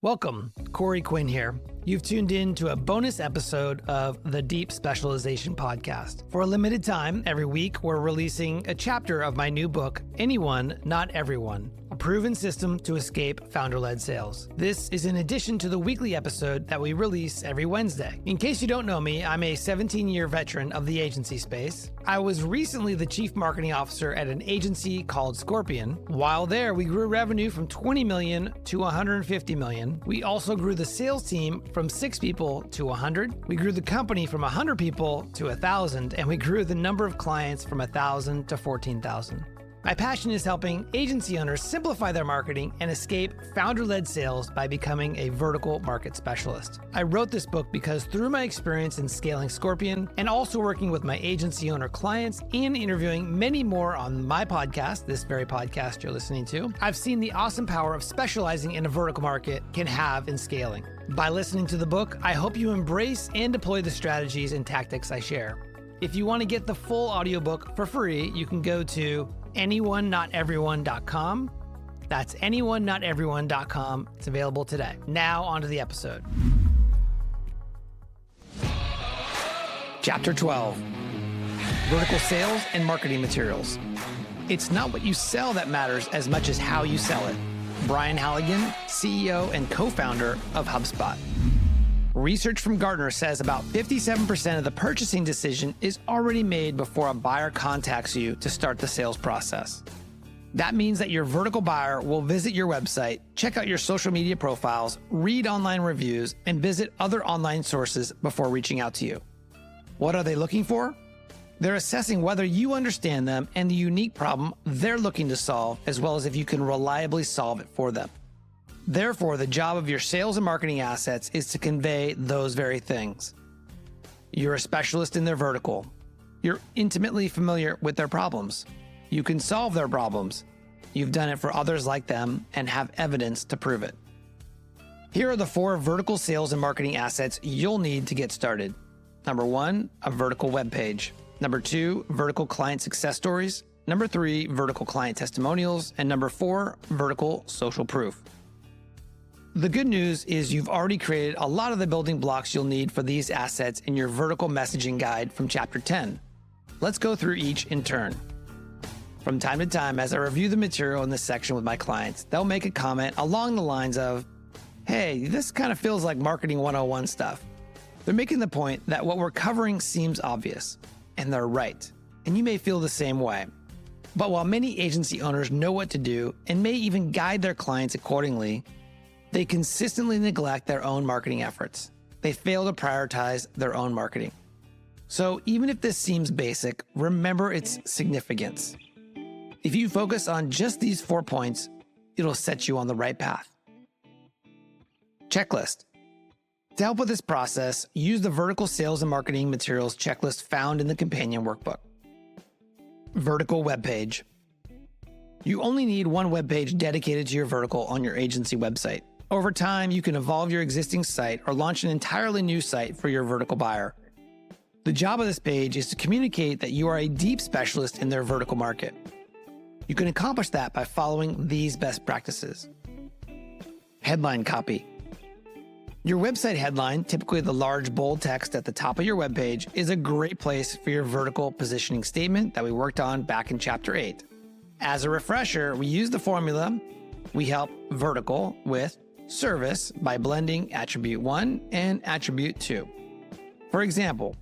Welcome, Corey Quinn here. You've tuned in to a bonus episode of the Deep Specialization Podcast. For a limited time, every week, we're releasing a chapter of my new book, Anyone, Not Everyone, a proven system to escape founder-led sales. This is in addition to the weekly episode that we release every Wednesday. In case you don't know me, I'm a 17-year veteran of the agency space. I was recently the chief marketing officer at an agency called Scorpion. While there, we grew revenue from 20 million to 150 million. We also grew the sales team from 6 people to 100. We grew the company from 100 people to 1,000, and we grew the number of clients from 1,000 to 14,000. My passion is helping agency owners simplify their marketing and escape founder-led sales by becoming a vertical market specialist. I wrote this book because through my experience in scaling Scorpion and also working with my agency owner clients and interviewing many more on my podcast, this very podcast you're listening to, I've seen the awesome power of specializing in a vertical market can have in scaling. By listening to the book, I hope you embrace and deploy the strategies and tactics I share. If you want to get the full audiobook for free, you can go to anyonenoteveryone.com. That's anyonenoteveryone.com. It's available today. Now onto the episode. Chapter 12, Vertical Sales and Marketing Materials. It's not what you sell that matters as much as how you sell it. Brian Halligan, CEO and co-founder of HubSpot. Research from Gartner says about 57% of the purchasing decision is already made before a buyer contacts you to start the sales process. That means that your vertical buyer will visit your website, check out your social media profiles, read online reviews, and visit other online sources before reaching out to you. What are they looking for? They're assessing whether you understand them and the unique problem they're looking to solve, as well as if you can reliably solve it for them. Therefore, the job of your sales and marketing assets is to convey those very things. You're a specialist in their vertical. You're intimately familiar with their problems. You can solve their problems. You've done it for others like them and have evidence to prove it. Here are the 4 vertical sales and marketing assets you'll need to get started. Number 1, a vertical web page. Number 2, vertical client success stories. Number 3, vertical client testimonials. And number 4, vertical social proof. The good news is you've already created a lot of the building blocks you'll need for these assets in your vertical messaging guide from Chapter 10. Let's go through each in turn. From time to time, as I review the material in this section with my clients, they'll make a comment along the lines of, "Hey, this kind of feels like marketing 101 stuff." They're making the point that what we're covering seems obvious, and they're right, and you may feel the same way. But while many agency owners know what to do and may even guide their clients accordingly, they consistently neglect their own marketing efforts. They fail to prioritize their own marketing. So even if this seems basic, remember its significance. If you focus on just these 4 points, it'll set you on the right path. Checklist. To help with this process, use the vertical sales and marketing materials checklist found in the companion workbook. Vertical web page. You only need one web page dedicated to your vertical on your agency website. Over time, you can evolve your existing site or launch an entirely new site for your vertical buyer. The job of this page is to communicate that you are a deep specialist in their vertical market. You can accomplish that by following these best practices. Headline copy. Your website headline, typically the large bold text at the top of your web page, is a great place for your vertical positioning statement that we worked on back in Chapter 8. As a refresher, we use the formula. We help vertical with service by blending attribute 1 and attribute 2. For example,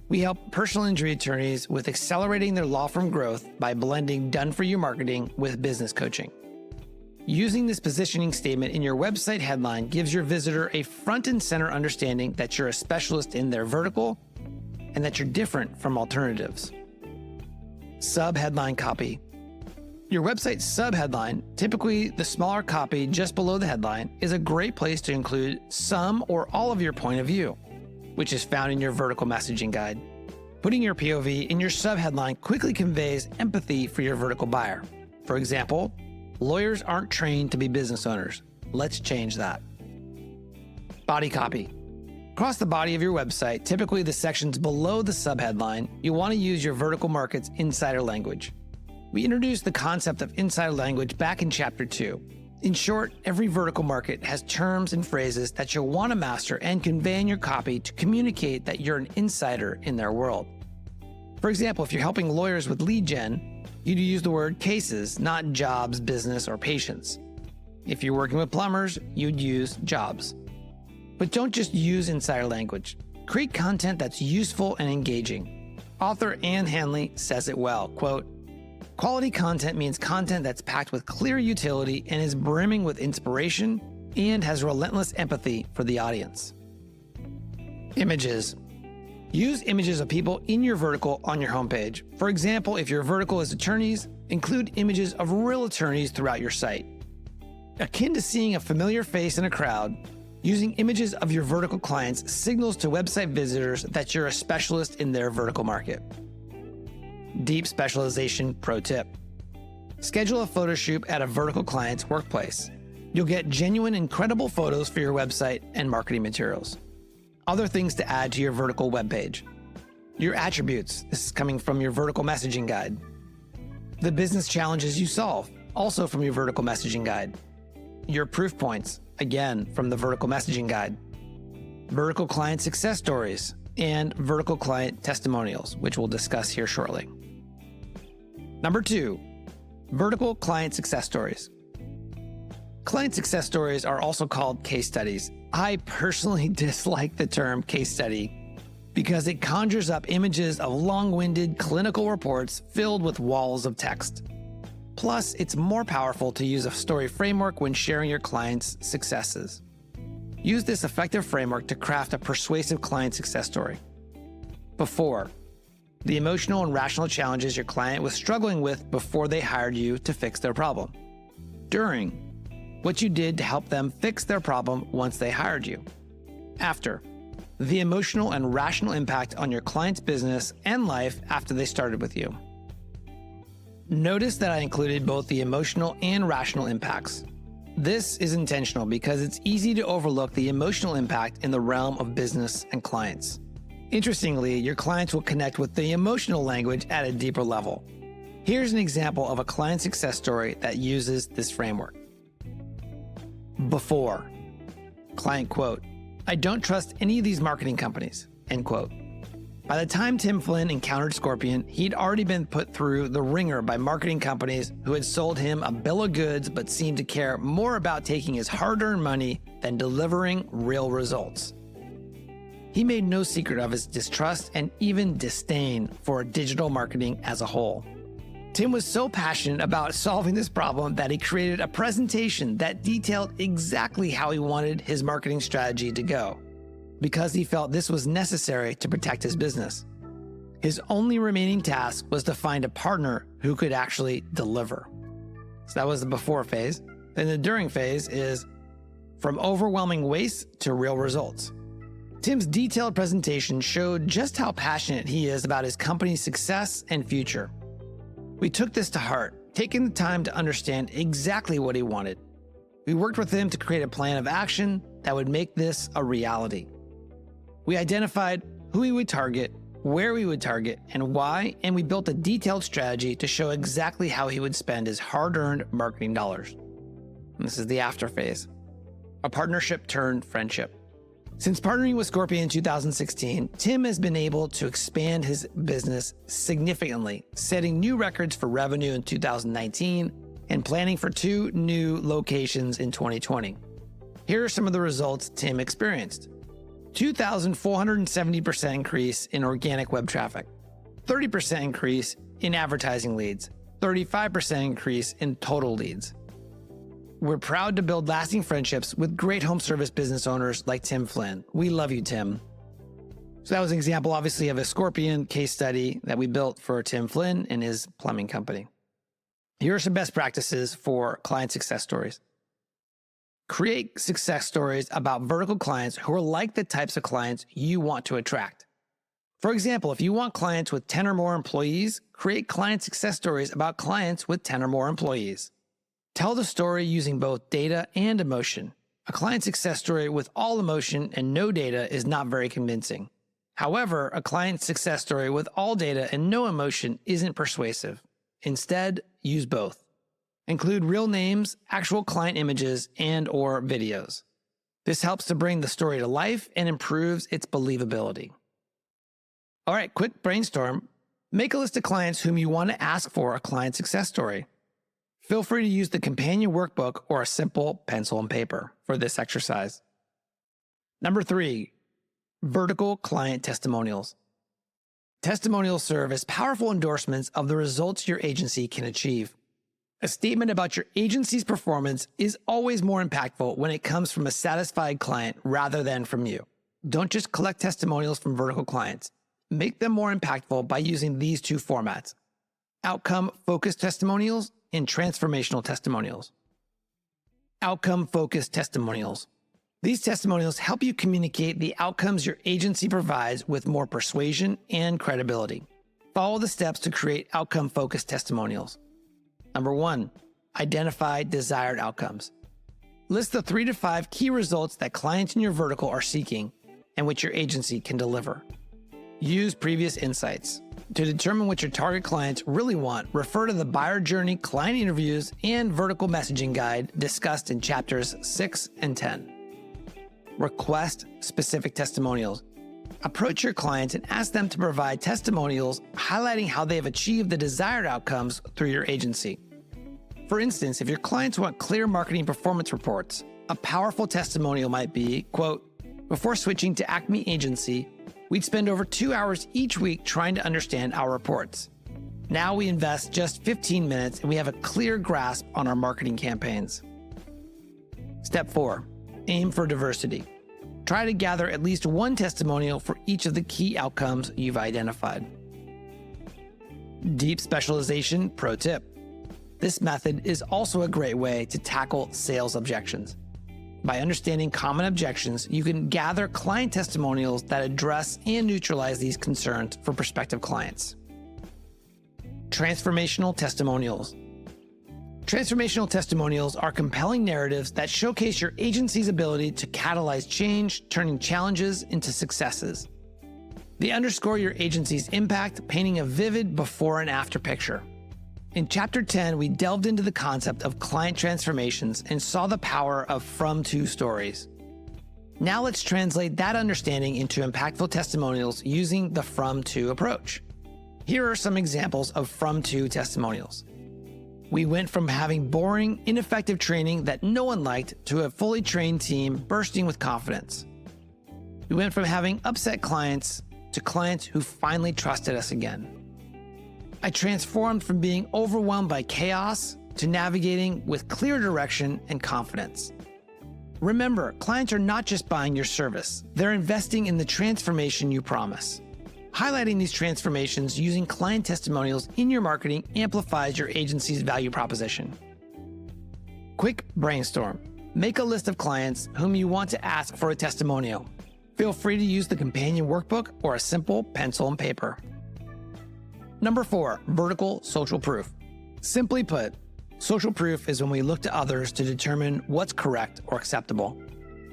we help personal injury attorneys with accelerating their law firm growth by blending done-for-you marketing with business coaching. Using this positioning statement in your website headline gives your visitor a front and center understanding that you're a specialist in their vertical and that you're different from alternatives. Sub-headline copy. Your website's sub-headline, typically the smaller copy just below the headline, is a great place to include some or all of your point of view, which is found in your vertical messaging guide. Putting your POV in your sub-headline quickly conveys empathy for your vertical buyer. For example, lawyers aren't trained to be business owners. Let's change that. Body copy. Across the body of your website, typically the sections below the sub-headline, you want to use your vertical market's insider language. We introduced the concept of insider language back in Chapter 2. In short, every vertical market has terms and phrases that you'll want to master and convey in your copy to communicate that you're an insider in their world. For example, if you're helping lawyers with lead gen, you'd use the word cases, not jobs, business, or patients. If you're working with plumbers, you'd use jobs. But don't just use insider language. Create content that's useful and engaging. Author Ann Hanley says it well, quote, "Quality content means content that's packed with clear utility and is brimming with inspiration and has relentless empathy for the audience." Images. Use images of people in your vertical on your homepage. For example, if your vertical is attorneys, include images of real attorneys throughout your site. Akin to seeing a familiar face in a crowd, using images of your vertical clients signals to website visitors that you're a specialist in their vertical market. Deep specialization pro tip. Schedule a photo shoot at a vertical client's workplace. You'll get genuine, incredible photos for your website and marketing materials. Other things to add to your vertical webpage. Your attributes. This is coming from your vertical messaging guide. The business challenges you solve, also from your vertical messaging guide. Your proof points, again, from the vertical messaging guide. Vertical client success stories and vertical client testimonials, which we'll discuss here shortly. Number 2, vertical client success stories. Client success stories are also called case studies. I personally dislike the term case study because it conjures up images of long-winded clinical reports filled with walls of text. Plus, it's more powerful to use a story framework when sharing your client's successes. Use this effective framework to craft a persuasive client success story. Before, the emotional and rational challenges your client was struggling with before they hired you to fix their problem. During, what you did to help them fix their problem once they hired you. After, the emotional and rational impact on your client's business and life after they started with you. Notice that I included both the emotional and rational impacts. This is intentional because it's easy to overlook the emotional impact in the realm of business and clients. Interestingly, your clients will connect with the emotional language at a deeper level. Here's an example of a client success story that uses this framework. Before. Client quote, "I don't trust any of these marketing companies," end quote. By the time Tim Flynn encountered Scorpion, he'd already been put through the ringer by marketing companies who had sold him a bill of goods but seemed to care more about taking his hard-earned money than delivering real results. He made no secret of his distrust and even disdain for digital marketing as a whole. Tim was so passionate about solving this problem that he created a presentation that detailed exactly how he wanted his marketing strategy to go, because he felt this was necessary to protect his business. His only remaining task was to find a partner who could actually deliver. So that was the before phase. Then the during phase is from overwhelming waste to real results. Tim's detailed presentation showed just how passionate he is about his company's success and future. We took this to heart, taking the time to understand exactly what he wanted. We worked with him to create a plan of action that would make this a reality. We identified who we would target, where we would target, and why, and we built a detailed strategy to show exactly how he would spend his hard-earned marketing dollars. And this is the after phase, a partnership turned friendship. Since partnering with Scorpion in 2016, Tim has been able to expand his business significantly, setting new records for revenue in 2019 and planning for 2 new locations in 2020. Here are some of the results Tim experienced. 2,470% increase in organic web traffic, 30% increase in advertising leads, 35% increase in total leads. We're proud to build lasting friendships with great home service business owners like Tim Flynn. We love you, Tim. So that was an example, obviously, of a Scorpion case study that we built for Tim Flynn and his plumbing company. Here are some best practices for client success stories. Create success stories about vertical clients who are like the types of clients you want to attract. For example, if you want clients with 10 or more employees, create client success stories about clients with 10 or more employees. Tell the story using both data and emotion. A client success story with all emotion and no data is not very convincing. However, a client success story with all data and no emotion isn't persuasive. Instead, use both. Include real names, actual client images, and/or videos. This helps to bring the story to life and improves its believability. All right, quick brainstorm. Make a list of clients whom you want to ask for a client success story. Feel free to use the companion workbook or a simple pencil and paper for this exercise. Number 3, vertical client testimonials. Testimonials serve as powerful endorsements of the results your agency can achieve. A statement about your agency's performance is always more impactful when it comes from a satisfied client rather than from you. Don't just collect testimonials from vertical clients. Make them more impactful by using these 2 formats: outcome-focused testimonials and transformational testimonials. Outcome-focused testimonials. These testimonials help you communicate the outcomes your agency provides with more persuasion and credibility. Follow the steps to create outcome-focused testimonials. Number 1, identify desired outcomes. List the 3 to 5 key results that clients in your vertical are seeking and which your agency can deliver. Use previous insights. To determine what your target clients really want, refer to the buyer journey, client interviews, and vertical messaging guide discussed in chapters 6 and 10. Request specific testimonials. Approach your clients and ask them to provide testimonials highlighting how they have achieved the desired outcomes through your agency. For instance, if your clients want clear marketing performance reports, a powerful testimonial might be, quote, "Before switching to Acme Agency, we'd spend over 2 hours each week trying to understand our reports. Now we invest just 15 minutes and we have a clear grasp on our marketing campaigns." Step 4, aim for diversity. Try to gather at least 1 testimonial for each of the key outcomes you've identified. Deep specialization pro tip. This method is also a great way to tackle sales objections. By understanding common objections, you can gather client testimonials that address and neutralize these concerns for prospective clients. Transformational testimonials. Transformational testimonials are compelling narratives that showcase your agency's ability to catalyze change, turning challenges into successes. They underscore your agency's impact, painting a vivid before and after picture. In Chapter 10, we delved into the concept of client transformations and saw the power of from-to stories. Now let's translate that understanding into impactful testimonials using the from-to approach. Here are some examples of from-to testimonials. We went from having boring, ineffective training that no one liked to a fully trained team bursting with confidence. We went from having upset clients to clients who finally trusted us again. I transformed from being overwhelmed by chaos to navigating with clear direction and confidence. Remember, clients are not just buying your service, they're investing in the transformation you promise. Highlighting these transformations using client testimonials in your marketing amplifies your agency's value proposition. Quick brainstorm. Make a list of clients whom you want to ask for a testimonial. Feel free to use the companion workbook or a simple pencil and paper. Number 4, vertical social proof. Simply put, social proof is when we look to others to determine what's correct or acceptable.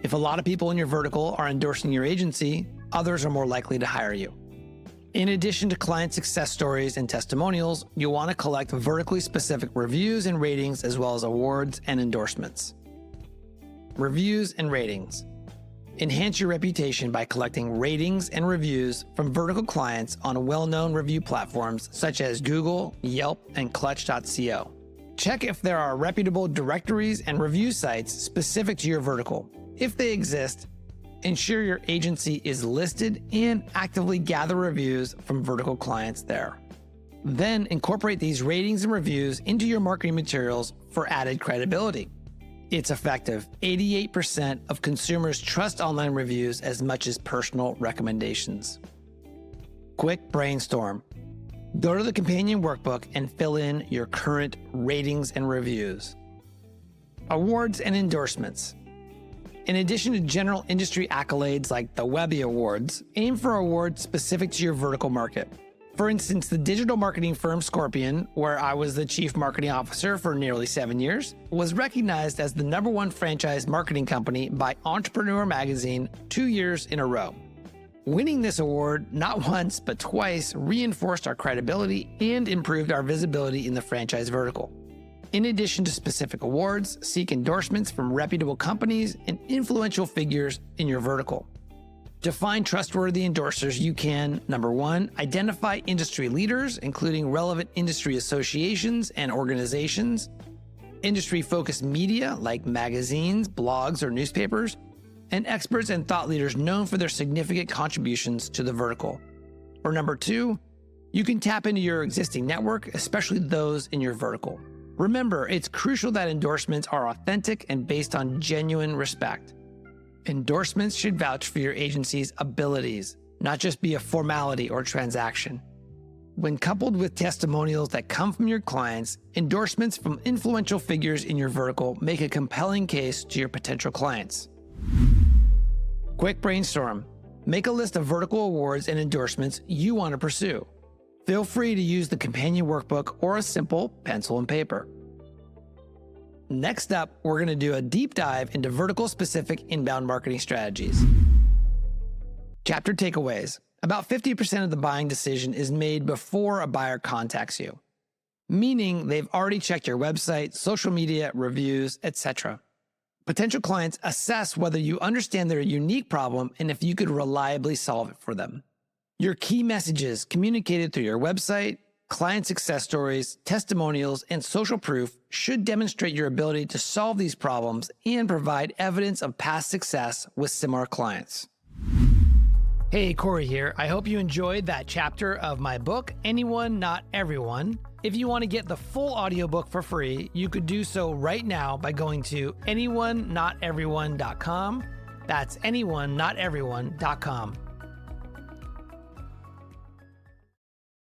If a lot of people in your vertical are endorsing your agency, others are more likely to hire you. In addition to client success stories and testimonials, you'll want to collect vertically specific reviews and ratings as well as awards and endorsements. Reviews and ratings. Enhance your reputation by collecting ratings and reviews from vertical clients on well-known review platforms such as Google, Yelp, and Clutch.co. Check if there are reputable directories and review sites specific to your vertical. If they exist, ensure your agency is listed and actively gather reviews from vertical clients there. Then incorporate these ratings and reviews into your marketing materials for added credibility. It's effective. 88% of consumers trust online reviews as much as personal recommendations. Quick brainstorm. Go to the companion workbook and fill in your current ratings and reviews. Awards and endorsements. In addition to general industry accolades like the Webby Awards, aim for awards specific to your vertical market. For instance, the digital marketing firm Scorpion, where I was the chief marketing officer for nearly 7 years, was recognized as the #1 franchise marketing company by Entrepreneur Magazine 2 years in a row. Winning this award not once but twice reinforced our credibility and improved our visibility in the franchise vertical. In addition to specific awards, seek endorsements from reputable companies and influential figures in your vertical. To find trustworthy endorsers, you can, number one, identify industry leaders, including relevant industry associations and organizations, industry-focused media like magazines, blogs, or newspapers, and experts and thought leaders known for their significant contributions to the vertical. Or number two, you can tap into your existing network, especially those in your vertical. Remember, it's crucial that endorsements are authentic and based on genuine respect. Endorsements should vouch for your agency's abilities, not just be a formality or transaction. When coupled with testimonials that come from your clients, endorsements from influential figures in your vertical make a compelling case to your potential clients. Quick brainstorm. Make a list of vertical awards and endorsements you want to pursue. Feel free to use the companion workbook or a simple pencil and paper. Next up, we're going to do a deep dive into vertical-specific inbound marketing strategies. Chapter takeaways. About 50% of the buying decision is made before a buyer contacts you, meaning they've already checked your website, social media, reviews, etc. Potential clients assess whether you understand their unique problem and if you could reliably solve it for them. Your key messages communicated through your website, client success stories, testimonials, and social proof should demonstrate your ability to solve these problems and provide evidence of past success with similar clients. Hey, Corey here. I hope you enjoyed that chapter of my book, Anyone, Not Everyone. If you want to get the full audiobook for free, you could do so right now by going to anyoneNotEveryone.com. That's anyoneNotEveryone.com.